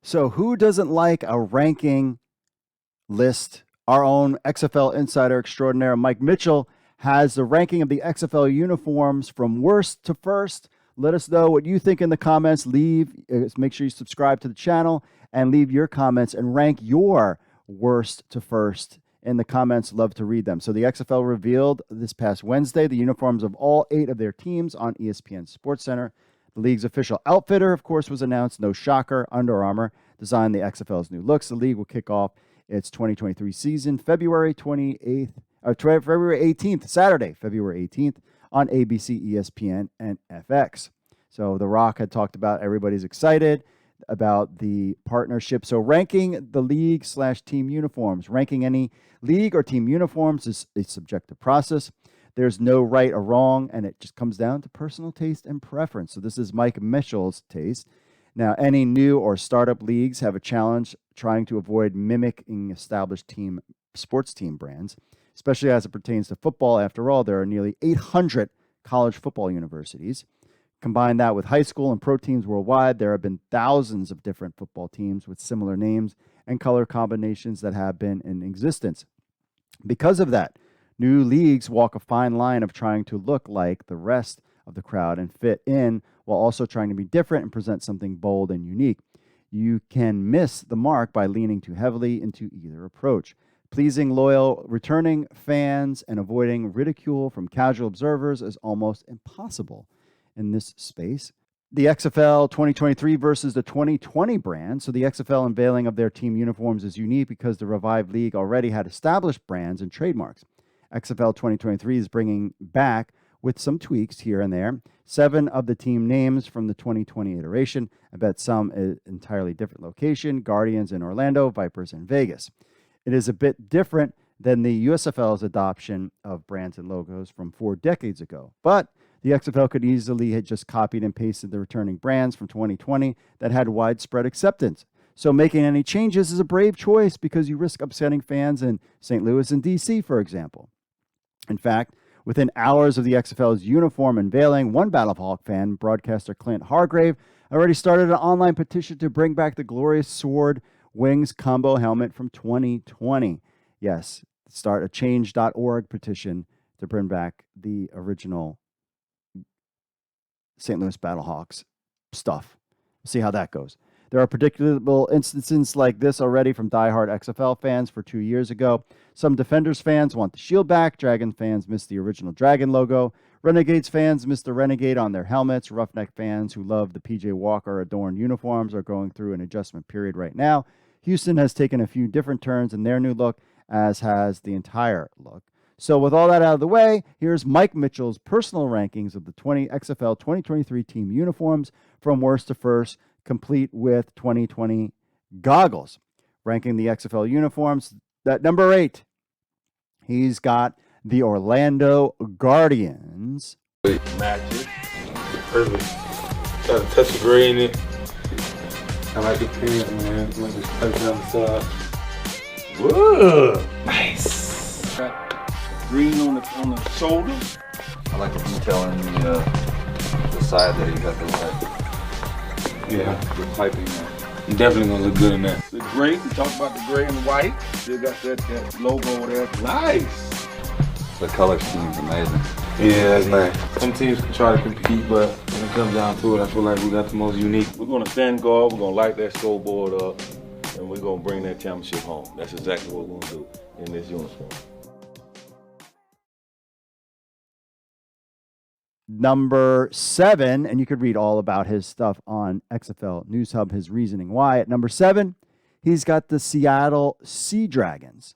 So who doesn't like a ranking list? Our own XFL insider extraordinaire, Mike Mitchell, has the ranking of the XFL uniforms from worst to first. Let us know what you think in the comments. Make sure you subscribe to the channel and leave your comments and rank your worst to first in the comments. Love to read them. So the XFL revealed this past Wednesday the uniforms of all 8 of their teams on ESPN SportsCenter. The league's official outfitter, of course, was announced. No shocker, Under Armour designed the XFL's new looks. The league will kick off its 2023 season February 18th, Saturday, February 18th on ABC, ESPN, and FX. So The Rock had talked about everybody's excited about the partnership. So ranking the league/team uniforms, ranking any league or team uniforms is a subjective process. There's no right or wrong, and it just comes down to personal taste and preference. So this is Mike Mitchell's taste. Now, any new or startup leagues have a challenge trying to avoid mimicking established sports team brands, especially as it pertains to football. After all, there are nearly 800 college football universities. Combine that with high school and pro teams worldwide, there have been thousands of different football teams with similar names and color combinations that have been in existence. Because of that, new leagues walk a fine line of trying to look like the rest of the crowd and fit in while also trying to be different and present something bold and unique. You can miss the mark by leaning too heavily into either approach. Pleasing loyal returning fans and avoiding ridicule from casual observers is almost impossible in this space. The XFL 2023 versus the 2020 brand. So the XFL unveiling of their team uniforms is unique because the revived league already had established brands and trademarks. XFL 2023 is bringing back, with some tweaks here and there, 7 of the team names from the 2020 iteration. I bet some entirely different location: Guardians in Orlando, Vipers in Vegas. It is a bit different than the USFL's adoption of brands and logos from 4 decades ago. But the XFL could easily have just copied and pasted the returning brands from 2020 that had widespread acceptance. So making any changes is a brave choice because you risk upsetting fans in St. Louis and DC, for example. In fact, within hours of the XFL's uniform unveiling, one Battlehawk fan, broadcaster Clint Hargrave, already started an online petition to bring back the glorious sword wings combo helmet from 2020. Yes, start a change.org petition to bring back the original St. Louis Battlehawks stuff. We'll see how that goes. There are predictable instances like this already from diehard XFL fans for 2 years ago. Some Defenders fans want the shield back. Dragon fans miss the original Dragon logo. Renegades fans miss the Renegade on their helmets. Roughneck fans who love the PJ Walker adorned uniforms are going through an adjustment period right now. Houston has taken a few different turns in their new look, as has the entire look. So with all that out of the way, here's Mike Mitchell's personal rankings of the XFL 2023 team uniforms from worst to first, complete with 2020 goggles. Ranking the XFL uniforms, at number 8, he's got the Orlando Guardians. Matches. Perfect. Got a touch of gray in it. I like the pants, man. Like this touch on the side. Whoa! Nice. Got green on the shoulder. I like the detail in the side there. You got the piping there. You're definitely gonna look good in that. The gray, we talked about the gray and white. Still got that logo over there. Nice. The color scheme's amazing. Yeah, that's nice. Some teams can try to compete, but when it comes down to it, I feel like we got the most unique. We're gonna stand guard, we're gonna light that scoreboard up, and we're gonna bring that championship home. That's exactly what we're gonna do in this uniform. Number 7, and you could read all about his stuff on XFL News Hub, his reasoning why. At number 7, he's got the Seattle Sea Dragons.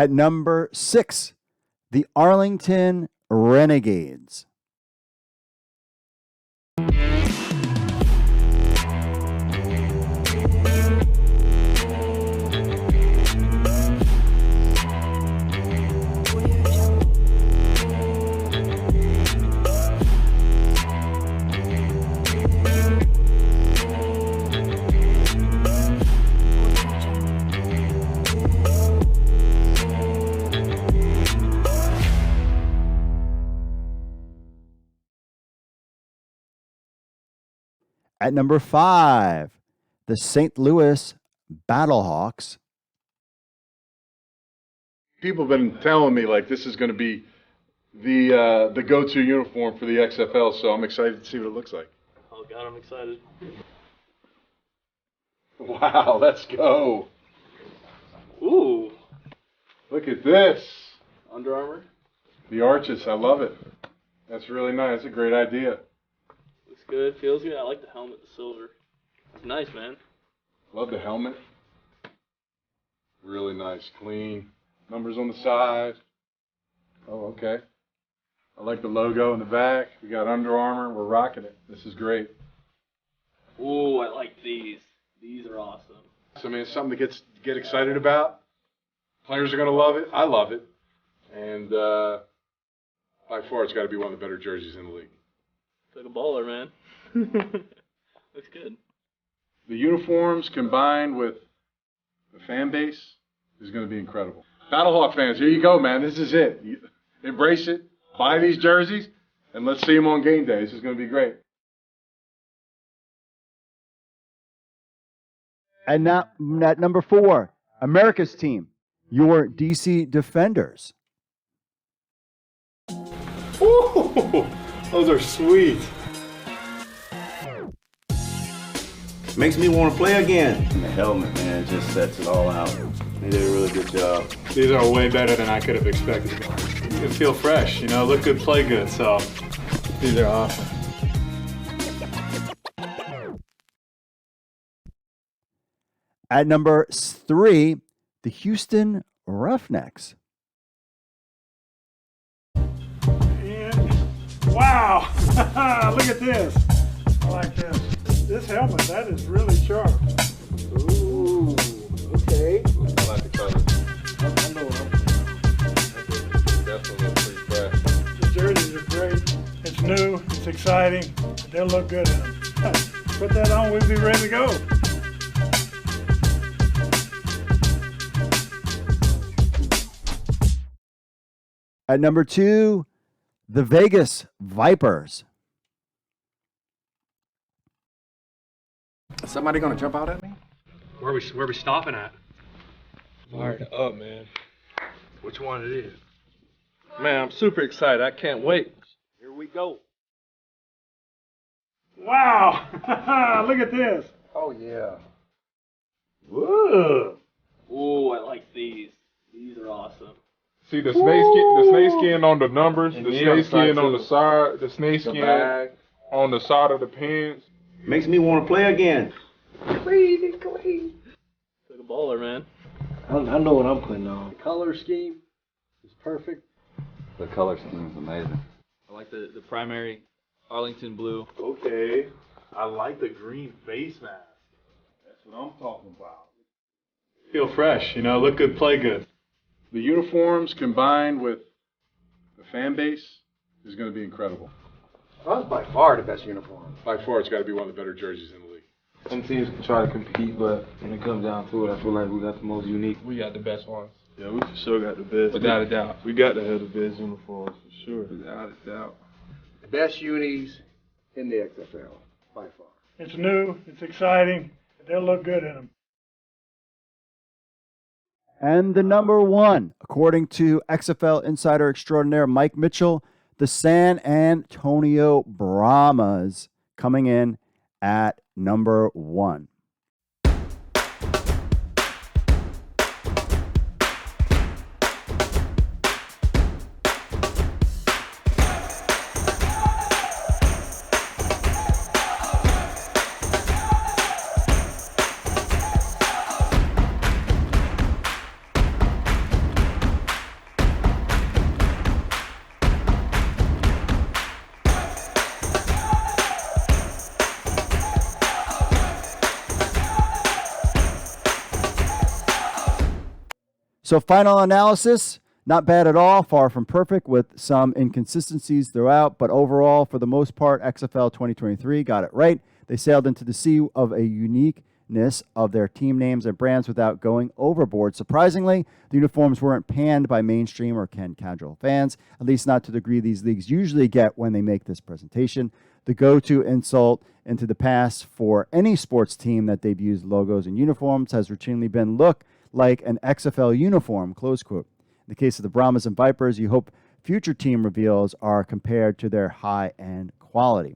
At number 6, the Arlington Renegades. At number 5, the St. Louis Battlehawks. People have been telling me like this is going to be the go-to uniform for the XFL, so I'm excited to see what it looks like. Oh God, I'm excited. Wow, let's go. Ooh, Look at this. Under Armour. The arches, I love it. That's really nice. That's a great idea. Looks good, feels good. I like the helmet, the silver. It's nice, man. Love the helmet. Really nice, clean. Numbers on the side. Oh, okay. I like the logo in the back. We got Under Armour. We're rocking it. This is great. Ooh, I like these. These are awesome. So, I mean, it's something to get excited about. Players are going to love it. I love it. And by far, it's got to be one of the better jerseys in the league. It's like a baller, man. Looks good. The uniforms combined with the fan base is going to be incredible. Battlehawk fans, here you go, man. This is it. Embrace it. Buy these jerseys, and let's see them on game day. This is going to be great. And now, at number 4, America's team, your DC Defenders. Ooh, those are sweet. Makes me want to play again. And the helmet, man, just sets it all out. They did a really good job. These are way better than I could have expected. You feel fresh, look good, play good, so these are awesome. At number 3, the Houston Roughnecks. Wow! Look at this. I like this. This helmet, that is really sharp. Ooh, okay. I like the color. I know what I'm Definitely looks pretty fresh. The jerseys are great. It's new. It's exciting. They'll look good in them. Put that on, we'll be ready to go. At number 2, the Vegas Vipers. Somebody going to jump out at me? Where we stopping at? Fired up, man. Which one it is? Man, I'm super excited. I can't wait. Here we go. Wow! Look at this. Oh, yeah. Whoa! Ooh, I like these. These are awesome. See the snake skin on the numbers, And the the snake skin outside, on the too. side, the snake The skin bag. on the side of the pants. Makes me want to play again. Clean. It's like a baller, man. I know what I'm putting on. The color scheme is perfect. The color scheme is amazing. I like the primary Arlington blue. Okay, I like the green face mask. That's what I'm talking about. Feel fresh, look good, play good. The uniforms combined with the fan base is going to be incredible. That's by far the best uniform. By far, it's got to be one of the better jerseys in the league. Some teams can try to compete, but when it comes down to it, I feel like we got the most unique. We got the best ones. Yeah, we for sure got the best. Without a doubt. We got to have the best uniforms for sure. Without a doubt. The best unis in the XFL, by far. It's new. It's exciting. They'll look good in them. And the number 1, according to XFL insider extraordinaire Mike Mitchell, the San Antonio Brahmas coming in at number 1. So final analysis, not bad at all, far from perfect with some inconsistencies throughout, but overall, for the most part, XFL 2023 got it right. They sailed into the sea of a uniqueness of their team names and brands without going overboard. Surprisingly, the uniforms weren't panned by mainstream or casual fans, at least not to the degree these leagues usually get when they make this presentation. The go-to insult into the past for any sports team that debuts logos and uniforms has routinely been, look like an XFL uniform, close quote. In the case of the Brahmas and Vipers, you hope future team reveals are compared to their high-end quality.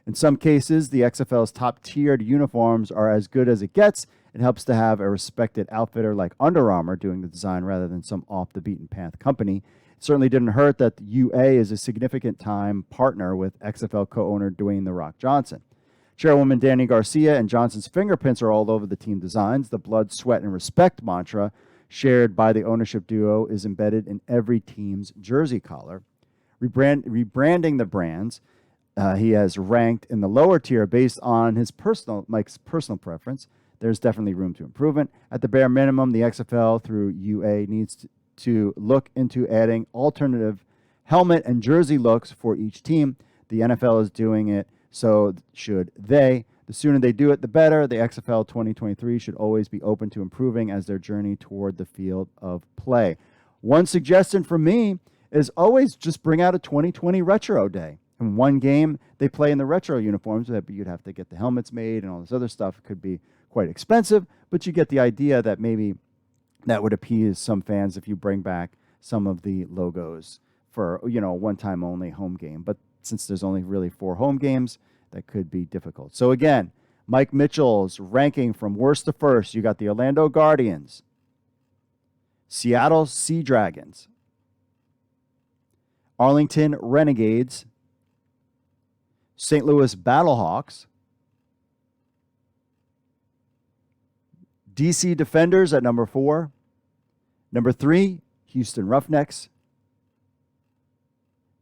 In some cases, the XFL's top-tiered uniforms are as good as it gets. It helps to have a respected outfitter like Under Armour doing the design rather than some off-the-beaten-path company. It certainly didn't hurt that the UA is a significant time partner with XFL co-owner Dwayne "The Rock" Johnson. Chairwoman Danny Garcia and Johnson's fingerprints are all over the team designs. The blood, sweat, and respect mantra shared by the ownership duo is embedded in every team's jersey collar. Rebranding the brands, he has ranked in the lower tier based on Mike's personal preference. There's definitely room to improvement. At the bare minimum, the XFL through UA needs to look into adding alternative helmet and jersey looks for each team. The NFL is doing it, so should they. The sooner they do it, the better. The XFL 2023 should always be open to improving as their journey toward the field of play. One suggestion from me is always just bring out a 2020 retro day. In one game, they play in the retro uniforms, but you'd have to get the helmets made and all this other stuff. It could be quite expensive, but you get the idea that maybe that would appease some fans if you bring back some of the logos for, a one-time only home game. But since there's only really 4 home games, that could be difficult. So again, Mike Mitchell's ranking from worst to first. You got the Orlando Guardians, Seattle Sea Dragons, Arlington Renegades, St. Louis Battlehawks, DC Defenders at number 4, number 3, Houston Roughnecks,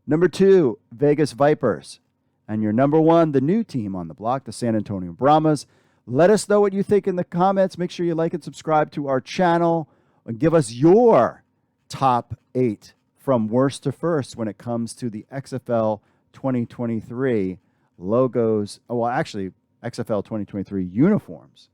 number 2, Vegas Vipers, and your number 1, the new team on the block, the San Antonio Brahmas. Let us know what you think in the comments. Make sure you like and subscribe to our channel and give us your top 8 from worst to first when it comes to the XFL 2023 logos. Well, actually, XFL 2023 uniforms.